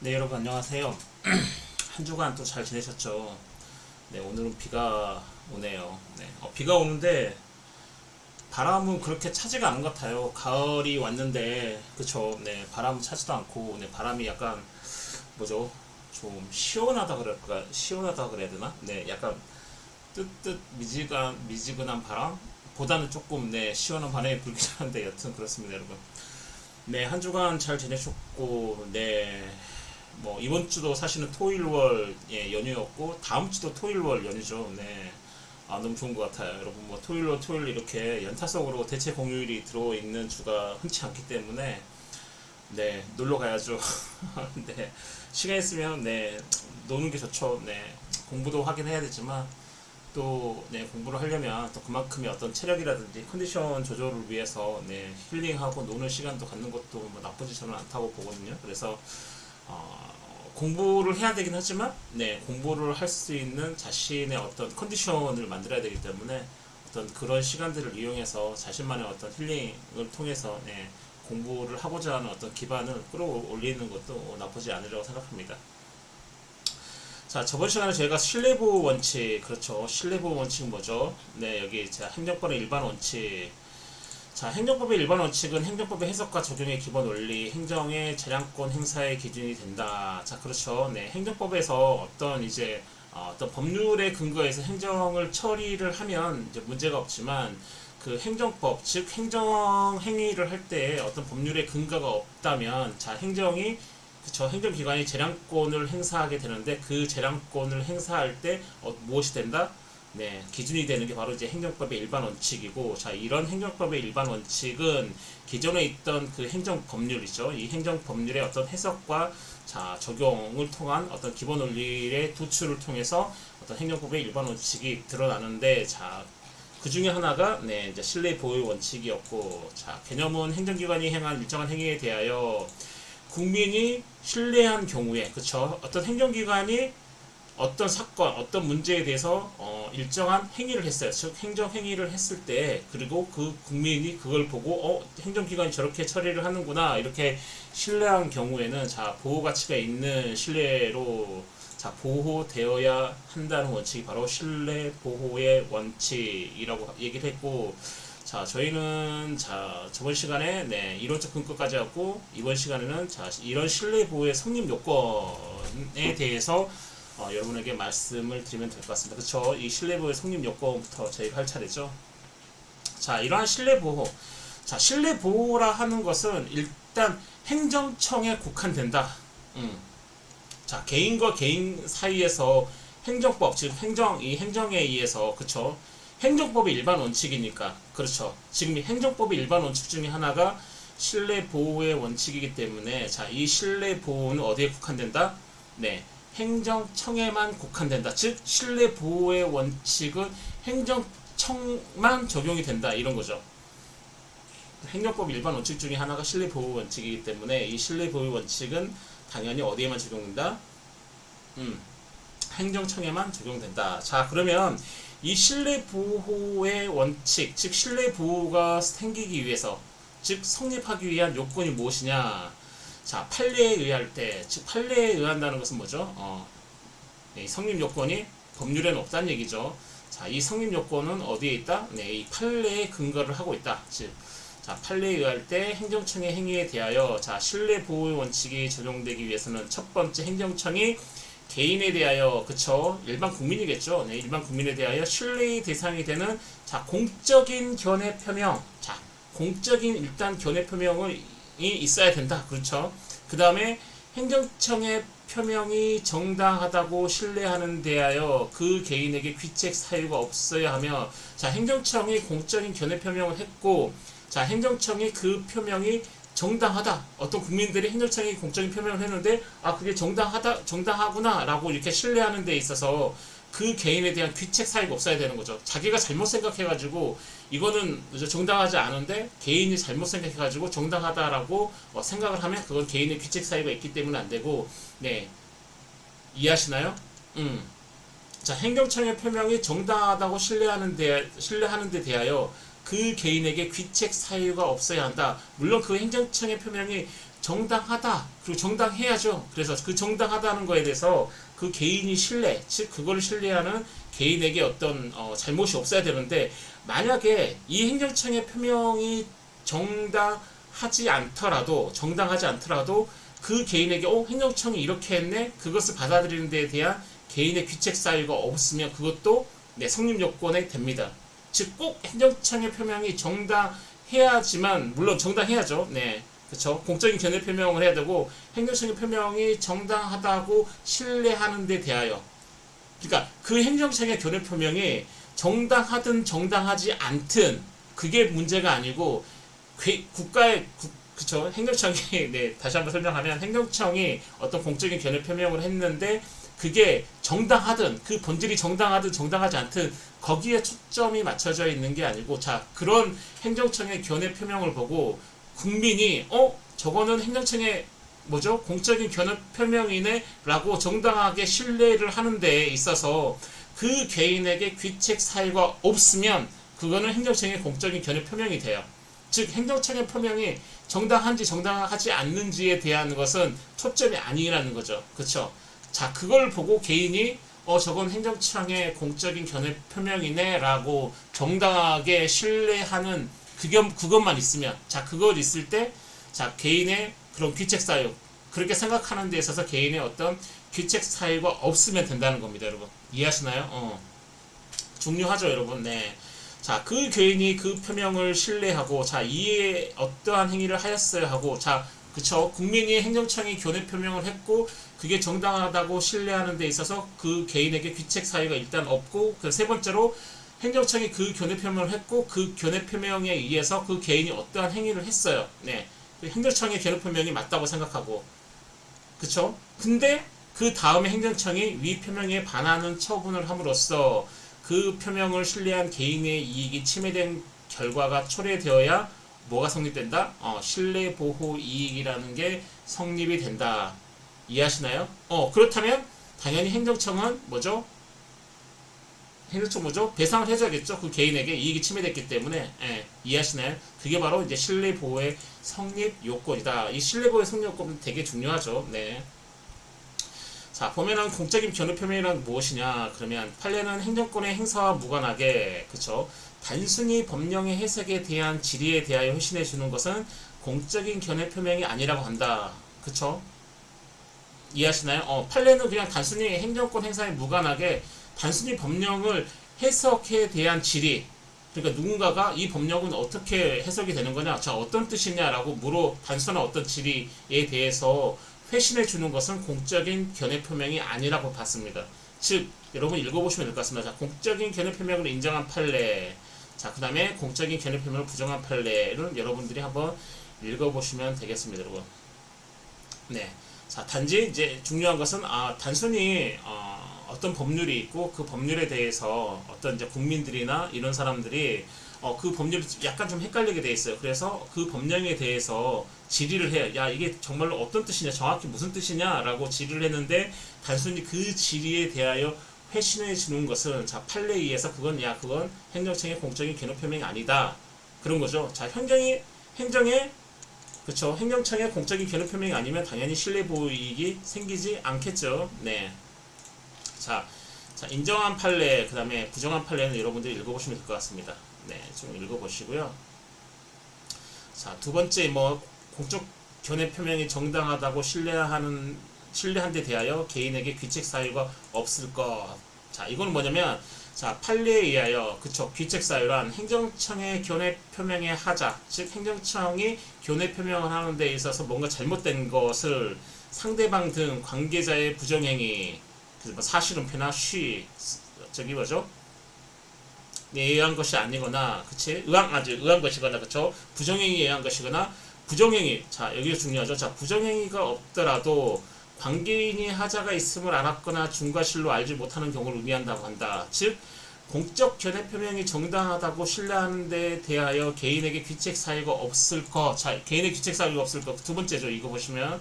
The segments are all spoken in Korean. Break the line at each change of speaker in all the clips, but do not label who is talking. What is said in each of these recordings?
네, 여러분 안녕하세요. 한 주간 또 잘 지내셨죠? 네, 오늘은 비가 오네요. 네, 비가 오는데 바람은 그렇게 차지가 않은 것 같아요. 가을이 왔는데, 그쵸? 네, 바람은 차지도 않고, 네, 바람이 약간 뭐죠? 좀 시원하다 그럴까? 시원하다 그래야 되나? 네, 약간 뜨뜻 미지근한 바람보다는 조금 네, 시원한 바람이 불긴 하는데 여튼 그렇습니다, 여러분. 네, 한 주간 잘 지내셨고, 네, 뭐 이번 주도 사실은 토일월 예, 연휴였고 다음 주도 토일월 연휴죠. 네. 아, 너무 좋은 것 같아요. 여러분 뭐 토일월 토일 이렇게 연타석으로 대체 공휴일이 들어있는 주가 흔치 않기 때문에 네 놀러 가야죠. 네 시간 있으면 네 노는 게 좋죠. 네 공부도 하긴 해야 되지만 또 네, 공부를 하려면 또 그만큼의 어떤 체력이라든지 컨디션 조절을 위해서 네, 힐링하고 노는 시간도 갖는 것도 뭐 나쁘지 저는 않다고 보거든요. 그래서 공부를 해야 되긴 하지만 네, 공부를 할 수 있는 자신의 어떤 컨디션을 만들어야 되기 때문에 어떤 그런 시간들을 이용해서 자신만의 어떤 힐링을 통해서 네, 공부를 하고자 하는 어떤 기반을 끌어올리는 것도 나쁘지 않으리라고 생각합니다. 자, 저번 시간에 저희가 신뢰보호 원칙, 그렇죠. 신뢰보호 원칙은 뭐죠? 네, 여기 자, 행정권의 일반 원칙. 자, 행정법의 일반 원칙은 행정법의 해석과 적용의 기본 원리, 행정의 재량권 행사의 기준이 된다. 자, 그렇죠. 네, 행정법에서 어떤 이제 어떤 법률에 근거해서 행정을 처리를 하면 이제 문제가 없지만 그 행정법, 즉 행정 행위를 할 때 어떤 법률의 근거가 없다면 자, 행정이 그쵸, 행정기관이 재량권을 행사하게 되는데 그 재량권을 행사할 때 무엇이 된다? 네, 기준이 되는 게 바로 이제 행정법의 일반 원칙이고, 자, 이런 행정법의 일반 원칙은 기존에 있던 그 행정 법률이죠. 이 행정 법률의 어떤 해석과 자, 적용을 통한 어떤 기본 원리의 도출을 통해서 어떤 행정법의 일반 원칙이 드러나는데, 자, 그 중에 하나가 네, 이제 신뢰 보호 원칙이었고, 자, 개념은 행정기관이 행한 일정한 행위에 대하여 국민이 신뢰한 경우에, 그쵸? 어떤 행정기관이 어떤 사건, 어떤 문제에 대해서 일정한 행위를 했어요. 즉 행정 행위를 했을 때 그리고 그 국민이 그걸 보고 행정기관이 저렇게 처리를 하는구나 이렇게 신뢰한 경우에는 자 보호 가치가 있는 신뢰로 자 보호되어야 한다는 원칙이 바로 신뢰 보호의 원칙이라고 얘기를 했고 자 저희는 자 저번 시간에 네 이론적 근거까지 하고 이번 시간에는 자 이런 신뢰 보호의 성립 요건에 대해서 여러분에게 말씀을 드리면 될 것 같습니다. 그쵸? 이 신뢰보호의 성립 요건부터 저희가 할 차례죠. 자, 이러한 신뢰보호. 자, 신뢰보호라 하는 것은 일단 행정청에 국한된다. 자, 개인과 개인 사이에서 행정법, 즉 이 행정에 의해서, 그쵸? 행정법의 일반 원칙이니까, 그렇죠. 지금 이 행정법의 일반 원칙 중에 하나가 신뢰보호의 원칙이기 때문에, 자, 이 신뢰보호는 어디에 국한된다? 네. 행정청에만 국한된다. 즉 신뢰보호의 원칙은 행정청만 적용이 된다. 이런 거죠. 행정법 일반 원칙 중에 하나가 신뢰보호 원칙이기 때문에 이 신뢰보호 원칙은 당연히 어디에만 적용된다? 행정청에만 적용된다. 자, 그러면 이 신뢰보호의 원칙, 즉 신뢰보호가 생기기 위해서, 즉 성립하기 위한 요건이 무엇이냐? 자, 판례에 의할 때, 즉 판례에 의한다는 것은 뭐죠? 이 성립 요건이 법률에는 없다는 얘기죠. 자, 이 성립 요건은 어디에 있다? 네, 이 판례에 근거를 하고 있다. 즉, 자, 판례에 의할 때 행정청의 행위에 대하여 자, 신뢰 보호 원칙이 적용되기 위해서는 첫 번째 행정청이 개인에 대하여 그쵸 일반 국민이겠죠. 네, 일반 국민에 대하여 신뢰의 대상이 되는 자 공적인 견해 표명 자 공적인 일단 견해 표명이 있어야 된다. 그렇죠. 그 다음에 행정청의 표명이 정당하다고 신뢰하는 데하여 그 개인에게 귀책 사유가 없어야 하며 자 행정청이 공적인 견해 표명을 했고 자 행정청이 그 표명이 정당하다. 어떤 국민들이 행정청이 공적인 표명을 했는데 그게 정당하구나 라고 이렇게 신뢰하는 데 있어서 그 개인에 대한 귀책 사유가 없어야 되는 거죠. 자기가 잘못 생각해가지고 이거는 정당하지 않은데 개인이 잘못 생각해가지고 정당하다라고 생각을 하면 그건 개인의 귀책 사유가 있기 때문에 안 되고 네 이해하시나요? 자 행정청의 표명이 정당하다고 신뢰하는 데 대하여 그 개인에게 귀책 사유가 없어야 한다. 물론 그 행정청의 표명이 정당하다. 그리고 정당해야죠. 그래서 그 정당하다는 거에 대해서 그 개인이 신뢰, 즉 그걸 신뢰하는 개인에게 어떤 잘못이 없어야 되는데 만약에 이 행정청의 표명이 정당하지 않더라도 그 개인에게 행정청이 이렇게 했네. 그것을 받아들이는 데에 대한 개인의 귀책 사유가 없으면 그것도 네, 성립 요건에 됩니다. 즉 꼭 행정청의 표명이 정당해야지만 물론 정당해야죠. 네. 그렇죠. 공적인 견해 표명을 해야 되고 행정청의 표명이 정당하다고 신뢰하는 데 대하여 그러니까 그 행정청의 견해 표명이 정당하든 정당하지 않든 그게 문제가 아니고 국가의 그쵸 행정청이 네 다시 한번 설명하면 행정청이 어떤 공적인 견해 표명을 했는데 그게 정당하든 그 본질이 정당하든 정당하지 않든 거기에 초점이 맞춰져 있는 게 아니고 자 그런 행정청의 견해 표명을 보고 국민이 저거는 행정청의 뭐죠 공적인 견해 표명이네라고 정당하게 신뢰를 하는 데에 있어서 그 개인에게 귀책 사유가 없으면 그거는 행정청의 공적인 견해 표명이 돼요. 즉 행정청의 표명이 정당한지 정당하지 않는지에 대한 것은 초점이 아니라는 거죠. 그렇죠? 자 그걸 보고 개인이 저건 행정청의 공적인 견해 표명이네 라고 정당하게 신뢰하는 그것만 있으면 자 그걸 있을 때 자 개인의 그런 귀책 사유 그렇게 생각하는 데 있어서 개인의 어떤 귀책 사유가 없으면 된다는 겁니다. 여러분 이해하시나요? 중요하죠 여러분. 네. 자, 그 개인이 그 표명을 신뢰하고, 자, 이에 어떠한 행위를 하였어야 하고, 자, 그쵸. 국민이 행정청이 견해 표명을 했고, 그게 정당하다고 신뢰하는 데 있어서 그 개인에게 귀책 사유가 일단 없고, 그 세 번째로 행정청이 그 견해 표명을 했고, 그 견해 표명에 의해서 그 개인이 어떠한 행위를 했어요. 네. 행정청의 견해 표명이 맞다고 생각하고, 그쵸. 근데 그 다음에 행정청이 위 표명에 반하는 처분을 함으로써 그 표명을 신뢰한 개인의 이익이 침해된 결과가 초래되어야 뭐가 성립된다? 신뢰보호 이익이라는 게 성립이 된다. 이해하시나요? 그렇다면 당연히 행정청은 뭐죠? 행정청 뭐죠? 배상을 해줘야겠죠? 그 개인에게 이익이 침해됐기 때문에 이해하시나요? 그게 바로 이제 신뢰보호의 성립 요건이다. 이 신뢰보호의 성립 요건은 되게 중요하죠. 네. 자 보면은 공적인 견해 표명이란 무엇이냐 그러면 판례는 행정권의 행사와 무관하게 그쵸 단순히 법령의 해석에 대한 질의에 대하여 회신해 주는 것은 공적인 견해 표명이 아니라고 한다. 그쵸 이해하시나요? 판례는 그냥 단순히 행정권 행사에 무관하게 단순히 법령을 해석에 대한 질의 그러니까 누군가가 이 법령은 어떻게 해석이 되는 거냐 자 어떤 뜻이냐라고 단순한 어떤 질의에 대해서 회신해 주는 것은 공적인 견해 표명이 아니라고 봤습니다. 즉 여러분 읽어보시면 될 것 같습니다. 자, 공적인 견해 표명을 인정한 판례 자 그 다음에 공적인 견해 표명을 부정한 판례를 여러분들이 한번 읽어보시면 되겠습니다. 여러분 네, 자 단지 이제 중요한 것은 단순히 어떤 법률이 있고 그 법률에 대해서 어떤 이제 국민들이나 이런 사람들이 그 법률이 약간 좀 헷갈리게 돼 있어요. 그래서 그 법령에 대해서 질의를 해요. 야 이게 정말로 어떤 뜻이냐 정확히 무슨 뜻이냐라고 질의를 했는데 단순히 그 질의에 대하여 회신해 주는 것은 자 판례에 의해서 그건 행정청의 공적인 견해 표명이 아니다 그런 거죠. 자 행정의 그쵸 행정청의 공적인 견해 표명이 아니면 당연히 신뢰보호 이익이 생기지 않겠죠. 네. 자 인정한 판례 그 다음에 부정한 판례는 여러분들이 읽어보시면 될 것 같습니다. 네, 좀 읽어보시고요. 자, 두 번째 공적 견해 표명이 정당하다고 신뢰한 데 대하여 개인에게 귀책 사유가 없을 것. 자, 이거는 뭐냐면 자, 판례에 의하여 그쵸 귀책 사유란 행정청의 견해 표명의 하자, 즉 행정청이 견해 표명을 하는 데 있어서 뭔가 잘못된 것을 상대방 등 관계자의 부정행위, 사실은폐나 저기 뭐죠? 의한 것이 아니거나, 그치? 의한 것이거나, 그쵸? 부정행위에 의한 것이거나, 부정행위. 자, 여기가 중요하죠. 자, 부정행위가 없더라도 관계인이 하자가 있음을 알았거나 중과실로 알지 못하는 경우를 의미한다고 한다. 즉, 공적 견해 표명이 정당하다고 신뢰하는 데 대하여 개인에게 귀책 사유가 없을 것. 자, 개인의 귀책 사유가 없을 것. 두 번째죠. 이거 보시면.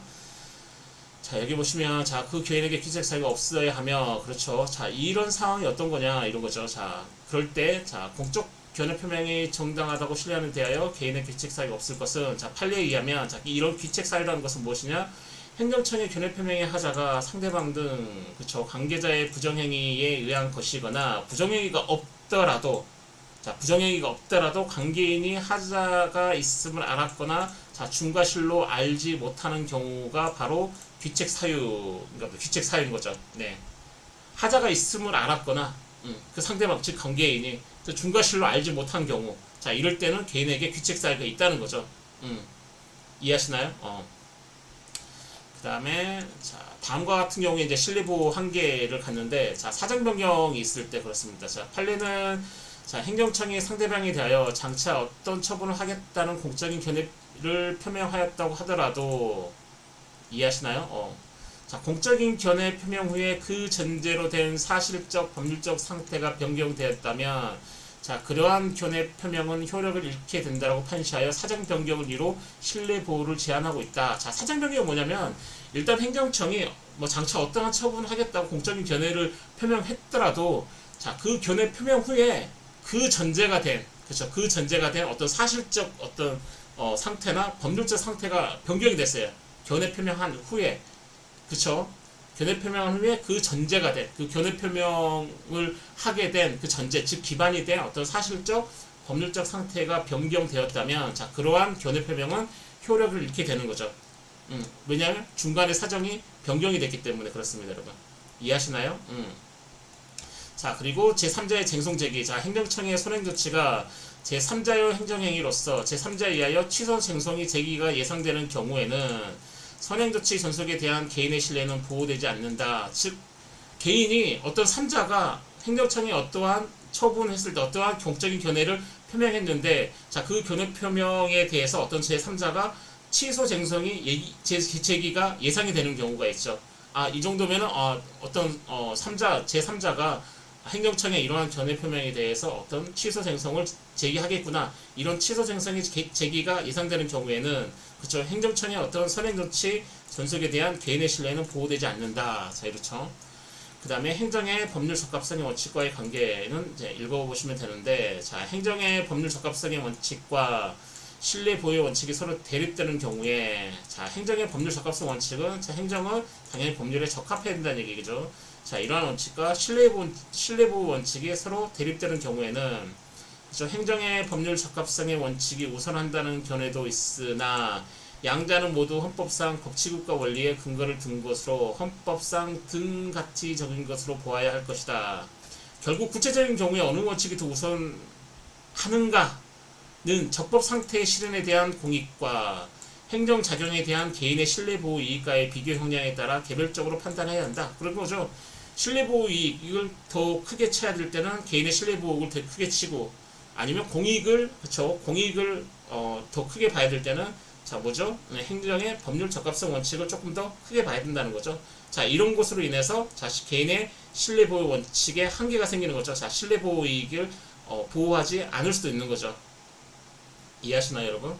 자, 여기 보시면, 자, 그 개인에게 귀책 사유가 없어야 하며, 그렇죠. 자, 이런 상황이 어떤 거냐, 이런 거죠. 자, 그럴 때, 자, 공적 견해 표명이 정당하다고 신뢰하는 대하여 개인의 귀책 사유가 없을 것은, 자 판례에 의하면, 자 이런 귀책 사유라는 것은 무엇이냐? 행정청의 견해 표명의 하자가 상대방 등 그쵸 관계자의 부정행위에 의한 것이거나, 부정행위가 없더라도, 자 부정행위가 없더라도 관계인이 하자가 있음을 알았거나, 자 중과실로 알지 못하는 경우가 바로 귀책 사유, 그러니까 귀책 사유인 거죠. 네. 하자가 있음을 알았거나, 그 상대방 즉 관계인이 중과실로 알지 못한 경우, 자 이럴 때는 개인에게 귀책 사유가 있다는 거죠. 이해하시나요? 그 다음에 자 다음과 같은 경우에 이제 실리보호 한계를 갖는데, 자 사정 변경이 있을 때 그렇습니다. 자 판례는 자 행정청이 상대방에 대하여 장차 어떤 처분을 하겠다는 공적인 견해를 표명하였다고 하더라도, 이해하시나요? 자 공적인 견해 표명 후에 그 전제로 된 사실적 법률적 상태가 변경되었다면, 자 그러한 견해 표명은 효력을 잃게 된다고 판시하여 사정 변경을 이유로 신뢰 보호를 제한하고 있다. 자 사정 변경이 뭐냐면, 일단 행정청이 뭐 장차 어떠한 처분을 하겠다고 공적인 견해를 표명했더라도, 자 그 견해 표명 후에 그 전제가 된, 그렇죠, 그 전제가 된 어떤 사실적 어떤 상태나 법률적 상태가 변경이 됐어요. 견해 표명한 후에, 그렇죠. 견해 표명한 후에 그 전제가 된, 그 견해 표명을 하게 된 그 전제, 즉 기반이 된 어떤 사실적 법률적 상태가 변경되었다면, 자 그러한 견해 표명은 효력을 잃게 되는 거죠. 왜냐하면 중간에 사정이 변경이 됐기 때문에 그렇습니다, 여러분. 이해하시나요? 자 그리고 제3자의 쟁송 제기. 자 행정청의 선행조치가 제3자의 행정행위로서 제3자에 의하여 취소 쟁송이 제기가 예상되는 경우에는 선행조치 전속에 대한 개인의 신뢰는 보호되지 않는다. 즉 개인이 어떤 3자가 행정청에 어떠한 처분했을 때 어떠한 공적인 견해를 표명했는데, 자 그 견해 표명에 대해서 어떤 제3자가 취소 쟁송이 제기가 예상이 되는 경우가 있죠. 이 정도면은 어떤 3자 제3자가 행정청에 이러한 견해 표명에 대해서 어떤 취소 쟁송을 제기하겠구나, 이런 취소 쟁송이 제기가 예상되는 경우에는, 그렇죠, 행정청의 어떤 선행조치 전속에 대한 개인의 신뢰는 보호되지 않는다. 자 이렇죠. 그 다음에 행정의 법률 적합성의 원칙과의 관계는 이제 읽어보시면 되는데, 자 행정의 법률 적합성의 원칙과 신뢰 보호의 원칙이 서로 대립되는 경우에, 자 행정의 법률 적합성 원칙은, 자 행정은 당연히 법률에 적합해야 된다는 얘기죠. 자 이러한 원칙과 신뢰 보호 원칙이 서로 대립되는 경우에는, 그렇죠, 행정의 법률 적합성의 원칙이 우선한다는 견해도 있으나 양자는 모두 헌법상 법치국가 원리에 근거를 둔 것으로 헌법상 등같이 적인 것으로 보아야 할 것이다. 결국 구체적인 경우에 어느 원칙이 더 우선하는가는 적법 상태의 실현에 대한 공익과 행정작용에 대한 개인의 신뢰보호 이익과의 비교 형량에 따라 개별적으로 판단해야 한다. 그런 거죠. 신뢰보호 이익을 더 크게 쳐야 될 때는 개인의 신뢰보호를 더 크게 치고, 아니면 공익을, 그쵸, 공익을 더 크게 봐야 될 때는, 자 뭐죠? 행정의 법률 적합성 원칙을 조금 더 크게 봐야 된다는 거죠. 자 이런 것으로 인해서 자 개인의 신뢰보호 원칙에 한계가 생기는 거죠. 자 신뢰보호 이익을 보호하지 않을 수도 있는 거죠. 이해하시나요, 여러분?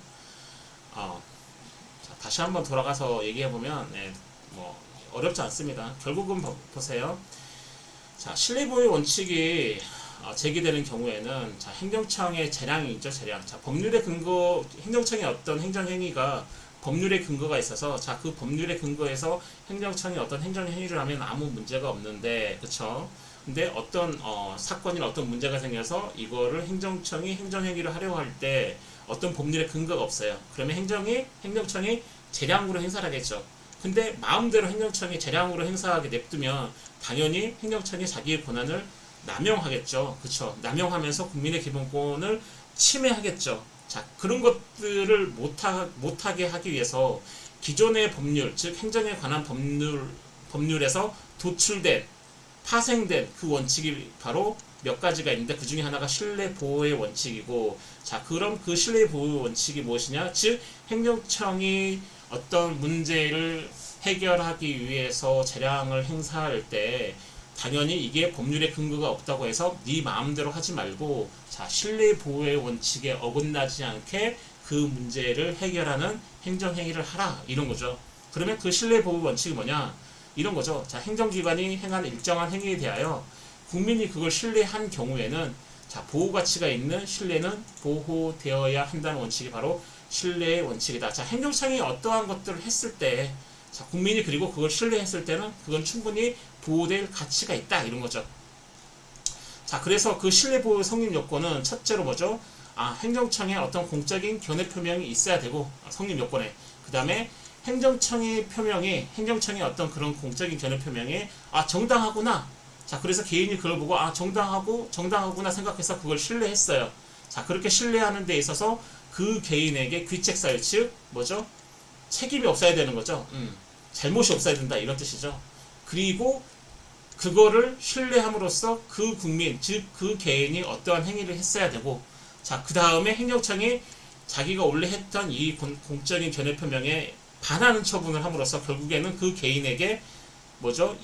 자, 다시 한번 돌아가서 얘기해보면, 뭐 어렵지 않습니다. 결국은 보세요. 자 신뢰보호의 원칙이 제기되는 경우에는, 자 행정청의 재량이 있죠. 재량. 자 법률의 근거, 행정청의 어떤 행정행위가 법률의 근거가 있어서, 자 그 법률의 근거에서 행정청이 어떤 행정행위를 하면 아무 문제가 없는데, 그쵸, 근데 어떤 사건이나 어떤 문제가 생겨서 이거를 행정청이 행정행위를 하려고 할 때 어떤 법률의 근거가 없어요. 그러면 행정청이 재량으로 행사를 하겠죠. 근데 마음대로 행정청이 재량으로 행사하게 냅두면 당연히 행정청이 자기의 권한을 남용하겠죠. 그쵸? 남용하면서 국민의 기본권을 침해하겠죠. 자, 그런 것들을 못하게 하기 위해서 기존의 법률, 즉 행정에 관한 법률에서 도출된, 파생된 그 원칙이 바로 몇 가지가 있는데, 그 중에 하나가 신뢰 보호의 원칙이고, 자, 그럼 그 신뢰 보호 원칙이 무엇이냐? 즉, 행정청이 어떤 문제를 해결하기 위해서 재량을 행사할 때 당연히 이게 법률의 근거가 없다고 해서 네 마음대로 하지 말고, 자 신뢰 보호의 원칙에 어긋나지 않게 그 문제를 해결하는 행정행위를 하라, 이런 거죠. 그러면 그 신뢰 보호 원칙이 뭐냐? 이런 거죠. 자 행정기관이 행한 일정한 행위에 대하여 국민이 그걸 신뢰한 경우에는 자, 보호 가치가 있는 신뢰는 보호되어야 한다는 원칙이 바로 신뢰의 원칙이다. 자, 행정청이 어떠한 것들을 했을 때, 자, 국민이 그리고 그걸 신뢰했을 때는 그건 충분히 보호될 가치가 있다. 이런 거죠. 자, 그래서 그 신뢰 보호 성립 요건은 첫째로 뭐죠? 행정청에 어떤 공적인 견해 표명이 있어야 되고, 성립 요건에. 그 다음에 행정청의 어떤 그런 공적인 견해 표명이, 정당하구나. 자, 그래서 개인이 그걸 보고, 정당하구나 생각해서 그걸 신뢰했어요. 자, 그렇게 신뢰하는 데 있어서 그 개인에게 귀책 사유, 즉, 뭐죠? 책임이 없어야 되는 거죠. 잘못이 없어야 된다. 이런 뜻이죠. 그리고 그거를 신뢰함으로써 그 국민, 즉 그 개인이 어떠한 행위를 했어야 되고, 자, 그 다음에 행정청이 자기가 원래 했던 이 공적인 견해 표명에 반하는 처분을 함으로써 결국에는 그 개인에게 뭐죠?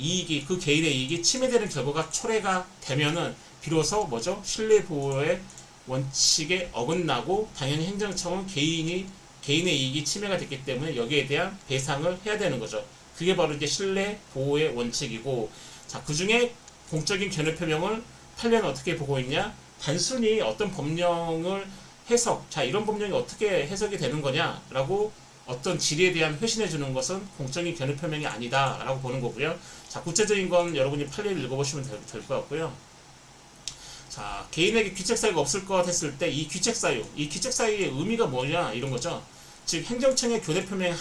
그 개인의 이익이 침해되는 결과가 초래가 되면은 비로소 뭐죠? 신뢰 보호의 원칙에 어긋나고 당연히 행정청은 개인의 이익이 침해가 됐기 때문에 여기에 대한 배상을 해야 되는 거죠. 그게 바로 이제 신뢰 보호의 원칙이고, 자, 그 중에 공적인 견해 표명을 판례는 어떻게 보고 있냐? 단순히 어떤 법령을 자, 이런 법령이 어떻게 해석이 되는 거냐라고 어떤 질에 대한 회신해 주는 것은 공적인 견해 표명이 아니다라고 보는 거고요. 자, 구체적인 건 여러분이 판례를 읽어보시면 될 것 같고요. 자, 개인에게 귀책 사유가 없을 것 했을 때 이 귀책 사유의 의미가 뭐냐 이런 거죠. 즉 행정청의 견해 표명의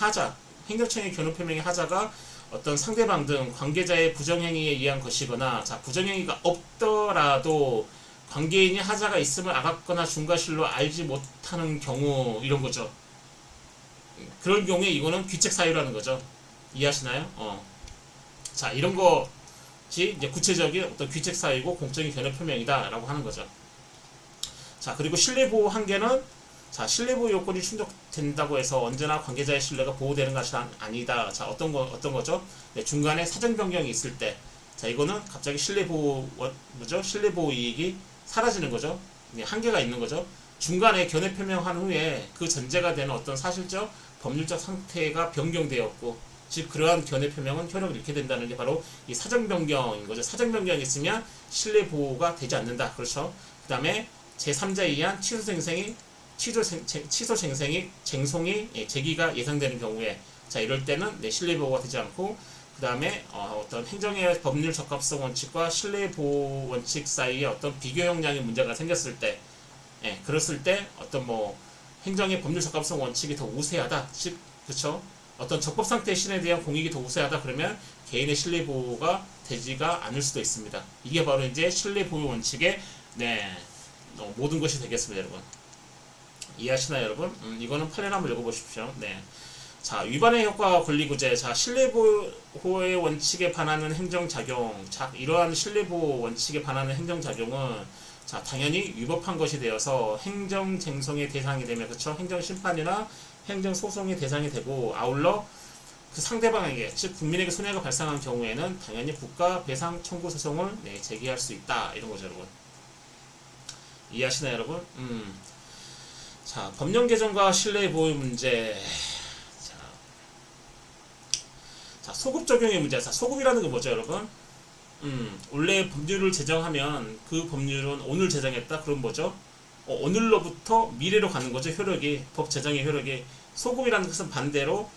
하자가 어떤 상대방 등 관계자의 부정행위에 의한 것이거나, 자, 부정행위가 없더라도 관계인이 하자가 있음을 알았거나 중과실로 알지 못하는 경우 이런 거죠. 그런 경우에 이거는 귀책 사유라는 거죠. 이해하시나요? 자, 이런 것이 이제 구체적인 어떤 귀책 사유고 공적인 견해 표명이다라고 하는 거죠. 자, 그리고 신뢰 보호 한계는, 자, 신뢰 보호 요건이 충족된다고 해서 언제나 관계자의 신뢰가 보호되는 것이 아니다. 자, 어떤 거죠? 네, 중간에 사정 변경이 있을 때, 자, 이거는 갑자기 신뢰 보호 이익이 사라지는 거죠. 네, 한계가 있는 거죠. 중간에 견해 표명한 후에 그 전제가 되는 어떤 사실적 법률적 상태가 변경되었고, 즉 그러한 견해 표명은 효력을 잃게 된다는 게 바로 이 사정 변경인 거죠. 사정 변경이 있으면 신뢰 보호가 되지 않는다. 그렇죠. 그 다음에 제3자에 의한 쟁송이 제기가 예상되는 경우에, 자, 이럴 때는 신뢰 보호가 되지 않고, 그 다음에 어떤 행정의 법률 적합성 원칙과 신뢰 보호 원칙 사이에 어떤 비교 역량의 문제가 생겼을 때, 그랬을 때 어떤 행정의 법률 적합성 원칙이 더 우세하다, 즉, 그렇죠? 어떤 적법 상태의 신에 대한 공익이 더 우세하다 그러면 개인의 신뢰 보호가 되지가 않을 수도 있습니다. 이게 바로 이제 신뢰 보호 원칙의 모든 것이 되겠습니다, 여러분. 이해하시나요, 여러분? 이거는 판례를 한번 읽어보십시오. 네. 자, 위반의 효과 권리구제. 자, 신뢰보호의 원칙에 반하는 행정작용. 자, 이러한 신뢰보호 원칙에 반하는 행정작용은, 자, 당연히 위법한 것이 되어서 행정쟁송의 대상이 되면, 그쵸? 행정심판이나 행정소송의 대상이 되고, 아울러 그 상대방에게, 즉 국민에게 손해가 발생한 경우에는 당연히 국가 배상 청구 소송을 제기할 수 있다. 이런 거죠, 여러분. 이해하시나요, 여러분? 자, 법령 개정과 신뢰 보호 문제. 자, 소급 적용의 문제. 자, 소급이라는 게 뭐죠, 여러분? 원래 법률을 제정하면 그 법률은 오늘 제정했다. 그럼 뭐죠? 오늘로부터 미래로 가는 거죠, 효력이. 법 제정의 효력이. 소급이라는 것은 반대로,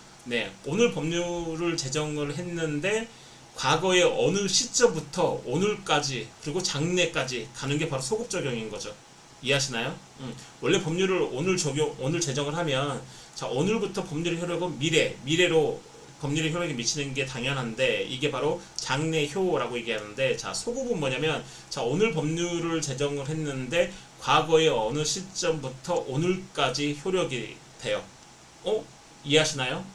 오늘 법률을 제정을 했는데 과거의 어느 시점부터 오늘까지 그리고 장래까지 가는 게 바로 소급 적용인 거죠. 이해하시나요? 원래 법률을 오늘 제정을 하면, 자, 오늘부터 법률의 효력은 미래로 법률의 효력이 미치는 게 당연한데, 이게 바로 장래효라고 얘기하는데, 자, 소급은 뭐냐면, 자, 오늘 법률을 제정을 했는데 과거의 어느 시점부터 오늘까지 효력이 돼요. 이해하시나요?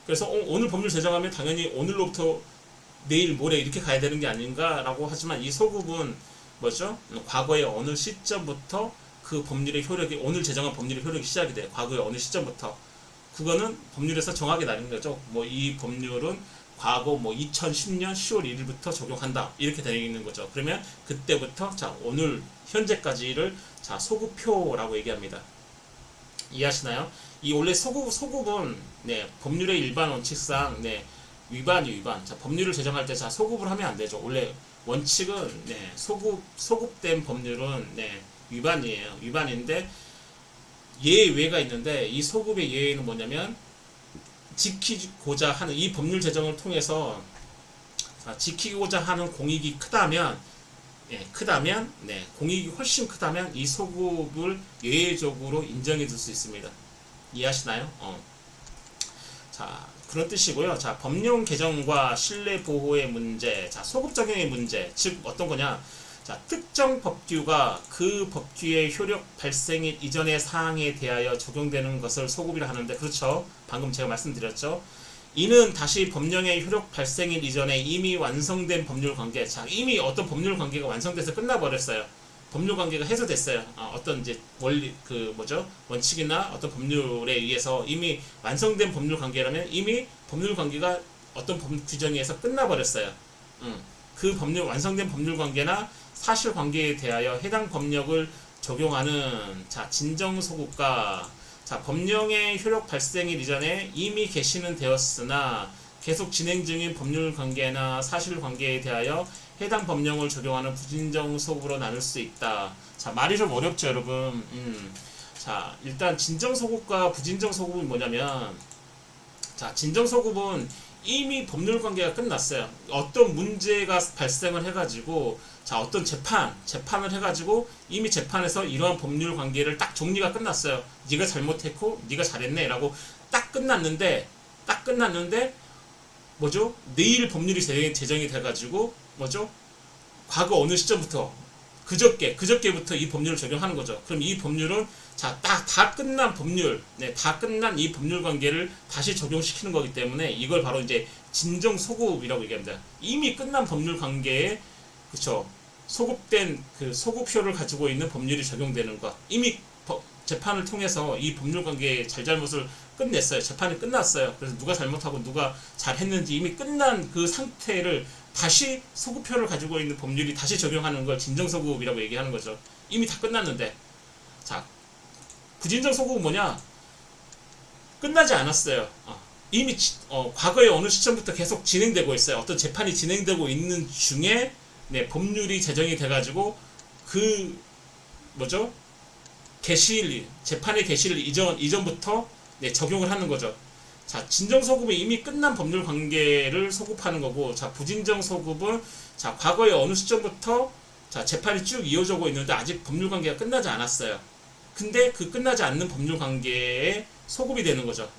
그래서 오늘 법률 제정하면 당연히 오늘로부터 내일 모레 이렇게 가야 되는 게 아닌가라고 하지만, 이 소급은 뭐죠? 과거의 어느 시점부터 그 법률의 효력이, 오늘 제정한 법률의 효력이 시작이 돼요. 과거의 어느 시점부터. 그거는 법률에서 정하게 나는 거죠. 이 법률은 과거 2010년 10월 1일부터 적용한다. 이렇게 되어 있는 거죠. 그러면 그때부터, 자, 오늘 현재까지를, 자, 소급효라고 얘기합니다. 이해하시나요? 이 원래 소급은 법률의 일반 원칙상 위반. 자, 법률을 제정할 때 자, 소급을 하면 안 되죠. 원래 원칙은 소급된 법률은 위반이에요. 위반인데 예외가 있는데 이 소급의 예외는 뭐냐면 지키고자 하는 이 법률 제정을 통해서 지키고자 하는 공익이 크다면 공익이 훨씬 크다면 이 소급을 예외적으로 인정해 줄 수 있습니다. 이해하시나요? 자, 그런 뜻이고요. 자, 법령 개정과 신뢰 보호의 문제, 자, 소급 적용의 문제, 즉 어떤 거냐? 자, 특정 법규가 그 법규의 효력 발생일 이전의 사항에 대하여 적용되는 것을 소급이라 하는데, 그렇죠? 방금 제가 말씀드렸죠? 이는 다시 법령의 효력 발생일 이전에 이미 완성된 법률 관계, 자, 이미 어떤 법률 관계가 완성돼서 끝나버렸어요. 법률 관계가 해소됐어요. 어떤 이제 원리, 원칙이나 어떤 법률에 의해서 이미 완성된 법률 관계라면 이미 법률 관계가 어떤 규정에 의해서 끝나버렸어요. 그 완성된 법률 관계나 사실 관계에 대하여 해당 법령을 적용하는, 자, 진정소급과, 자, 법령의 효력 발생일 이전에 이미 개시는 되었으나 계속 진행 중인 법률 관계나 사실 관계에 대하여 해당 법령을 적용하는 부진정 소급으로 나눌 수 있다. 자, 말이 좀 어렵죠, 여러분. 자, 일단 진정 소급과 부진정 소급은 뭐냐면, 자, 진정 소급은 이미 법률 관계가 끝났어요. 어떤 문제가 발생을 해가지고, 자, 어떤 재판을 해가지고 이미 재판에서 이러한 법률 관계를 딱 정리가 끝났어요. 네가 잘못했고 네가 잘했네 라고 딱 끝났는데 내일 법률이 제정이 돼가지고 과거 어느 시점부터 그저께부터 이 법률을 적용하는 거죠. 그럼 이 법률은 자, 다 끝난 법률, 다 끝난 이 법률 관계를 다시 적용시키는 거기 때문에 이걸 바로 이제 진정 소급이라고 얘기합니다. 이미 끝난 법률 관계에, 그쵸, 소급된 그 소급효를 가지고 있는 법률이 적용되는 것. 이미 재판을 통해서 이 법률 관계의 잘잘못을 끝냈어요. 재판이 끝났어요. 그래서 누가 잘못하고 누가 잘했는지 이미 끝난 그 상태를 다시 소급효를 가지고 있는 법률이 다시 적용하는 걸 진정소급이라고 얘기하는 거죠. 이미 다 끝났는데. 자, 부진정소급은 뭐냐? 끝나지 않았어요. 이미 과거에 어느 시점부터 계속 진행되고 있어요. 어떤 재판이 진행되고 있는 중에 법률이 제정이 돼가지고 재판의 개시일 이전부터 적용을 하는 거죠. 자, 진정소급은 이미 끝난 법률 관계를 소급하는 거고, 자, 부진정소급은 자, 과거에 어느 시점부터 자, 재판이 쭉 이어지고 있는데 아직 법률 관계가 끝나지 않았어요. 근데 그 끝나지 않는 법률 관계에 소급이 되는 거죠.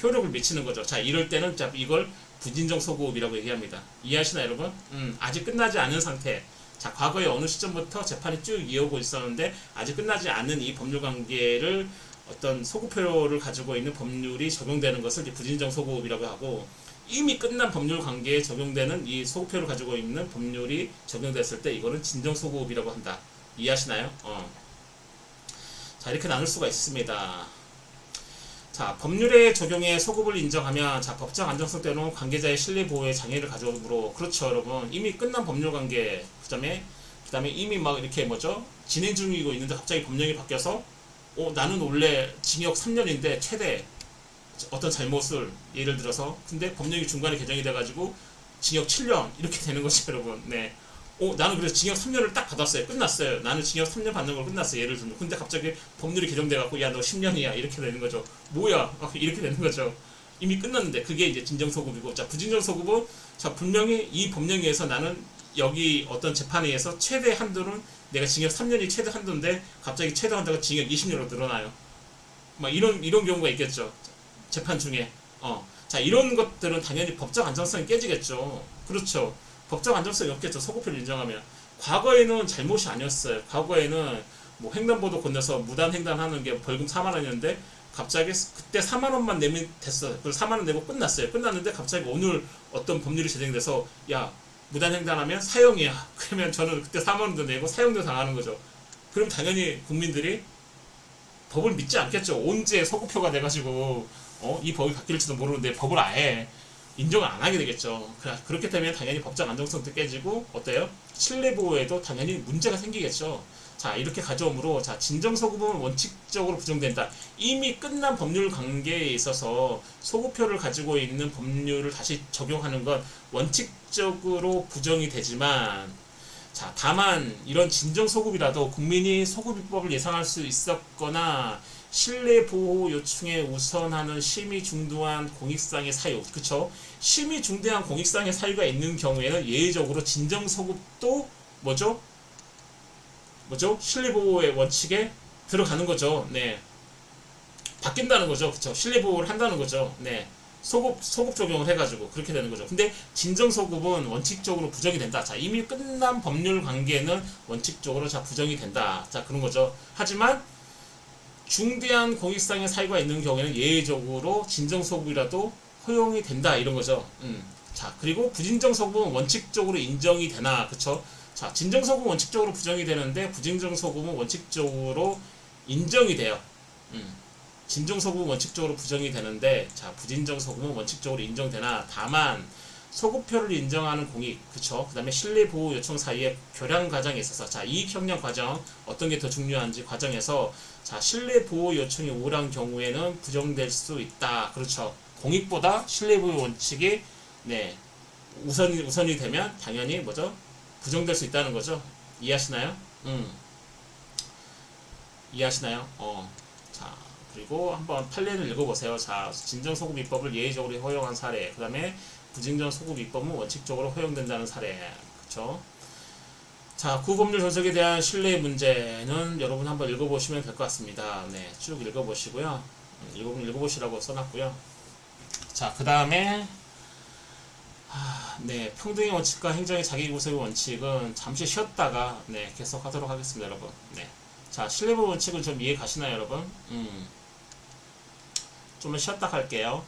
효력을 미치는 거죠. 자, 이럴 때는 자, 이걸 부진정 소급이라고 얘기합니다. 이해하시나요, 여러분? 아직 끝나지 않은 상태. 자, 과거에 어느 시점부터 재판이 쭉 이어오고 있었는데 아직 끝나지 않은 이 법률 관계를 어떤 소급효를 가지고 있는 법률이 적용되는 것을 부진정 소급이라고 하고, 이미 끝난 법률 관계에 적용되는 이 소급효를 가지고 있는 법률이 적용됐을 때 이거는 진정 소급이라고 한다. 이해하시나요? 자, 이렇게 나눌 수가 있습니다. 자, 법률의 적용에 소급을 인정하면, 자, 법적 안정성 때문에 관계자의 신뢰 보호에 장애를 가져오므로, 그렇죠, 여러분. 이미 끝난 법률 관계, 그다음에 이미 막 이렇게 진행 중이고 있는데 갑자기 법령이 바뀌어서 나는 원래 징역 3년인데 최대 어떤 잘못을 예를 들어서, 근데 법령이 중간에 개정이 돼가지고 징역 7년 이렇게 되는 거죠, 여러분. 나는 그래서 징역 3년을 딱 받았어요. 끝났어요. 나는 징역 3년 받는 걸 끝났어요. 예를 들면. 근데 갑자기 법률이 개정돼갖고, 야, 너 10년이야. 이렇게 되는 거죠. 뭐야? 이렇게 되는 거죠. 이미 끝났는데. 그게 이제 진정소급이고. 자, 부진정소급은, 자, 분명히 이 법령에 의해서 나는 여기 어떤 재판에 의해서 최대 한도는 내가 징역 3년이 최대 한도인데 갑자기 최대 한도가 징역 20년으로 늘어나요. 막 이런 경우가 있겠죠. 재판 중에. 자, 이런 것들은 당연히 법적 안정성이 깨지겠죠. 그렇죠. 법적 안정성이 없겠죠. 소급효를 인정하면. 과거에는 잘못이 아니었어요. 과거에는 뭐 횡단보도 건너서 무단횡단하는 게 벌금 4만 원이었는데 갑자기 그때 4만 원만 내면 됐어요. 그래서 4만 원 내고 끝났어요. 끝났는데 갑자기 오늘 어떤 법률이 제정돼서, 야, 무단횡단하면 사형이야. 그러면 저는 그때 4만 원도 내고 사형도 당하는 거죠. 그럼 당연히 국민들이 법을 믿지 않겠죠. 언제 소급효가 돼가지고 이 법이 바뀔지도 모르는데 법을 아예 인정을 안 하게 되겠죠. 그렇게 되면 당연히 법적 안정성도 깨지고 어때요? 신뢰 보호에도 당연히 문제가 생기겠죠. 자, 이렇게 가져오므로 자, 진정서구법은 원칙적으로 부정된다. 이미 끝난 법률 관계에 있어서 소급표를 가지고 있는 법률을 다시 적용하는 건 원칙적으로 부정이 되지만, 자, 다만 이런 진정소급이라도 국민이 소급입법을 예상할 수 있었거나 신뢰 보호 요청에 우선하는 심히 중대한 공익상의 사유, 그쵸? 심히 중대한 공익상의 사유가 있는 경우에는 예외적으로 진정소급도 뭐죠? 신뢰 보호의 원칙에 들어가는 거죠. 네, 바뀐다는 거죠. 그쵸? 신뢰 보호를 한다는 거죠. 네. 소급 적용을 해가지고 그렇게 되는 거죠. 근데 진정소급은 원칙적으로 부정이 된다. 자, 이미 끝난 법률 관계는 원칙적으로 자 부정이 된다. 자, 그런 거죠. 하지만 중대한 공익상의 사유가 있는 경우에는 예외적으로 진정소급이라도 허용이 된다. 이런 거죠. 자, 그리고 부진정소급은 원칙적으로 인정이 되나, 그쵸? 자, 진정소급은 원칙적으로 부정이 되는데 부진정소급은 원칙적으로 인정이 돼요. 진정소급은 원칙적으로 부정이 되는데, 자, 부진정소급은 원칙적으로 인정되나, 다만 소급표를 인정하는 공익, 그쵸? 그 다음에 신뢰보호 요청 사이의 교량 과정에 있어서, 자, 이익협력 과정, 어떤 게 더 중요한지 과정에서, 자, 신뢰보호 요청이 우월한 경우에는 부정될 수 있다. 그렇죠? 공익보다 신뢰보호 원칙이, 네, 우선이 되면 당연히 뭐죠? 부정될 수 있다는 거죠. 이해하시나요? 이해하시나요? 자, 그리고 한번 판례를 읽어보세요. 자, 진정소급 입법을 예외적으로 허용한 사례, 그 다음에 부진정소급 입법은 원칙적으로 허용된다는 사례, 그쵸? 자, 구법률 존속에 대한 신뢰의 문제는 여러분 한번 읽어보시면 될 것 같습니다. 네, 쭉 읽어보시고요. 읽어보시라고 써놨고요. 자, 그 다음에 네, 평등의 원칙과 행정의 자기구속의 원칙은 잠시 쉬었다가 네, 계속하도록 하겠습니다, 여러분. 네. 자, 신뢰보호 원칙은 좀 이해 가시나요, 여러분? 좀만 쉬었다 갈게요.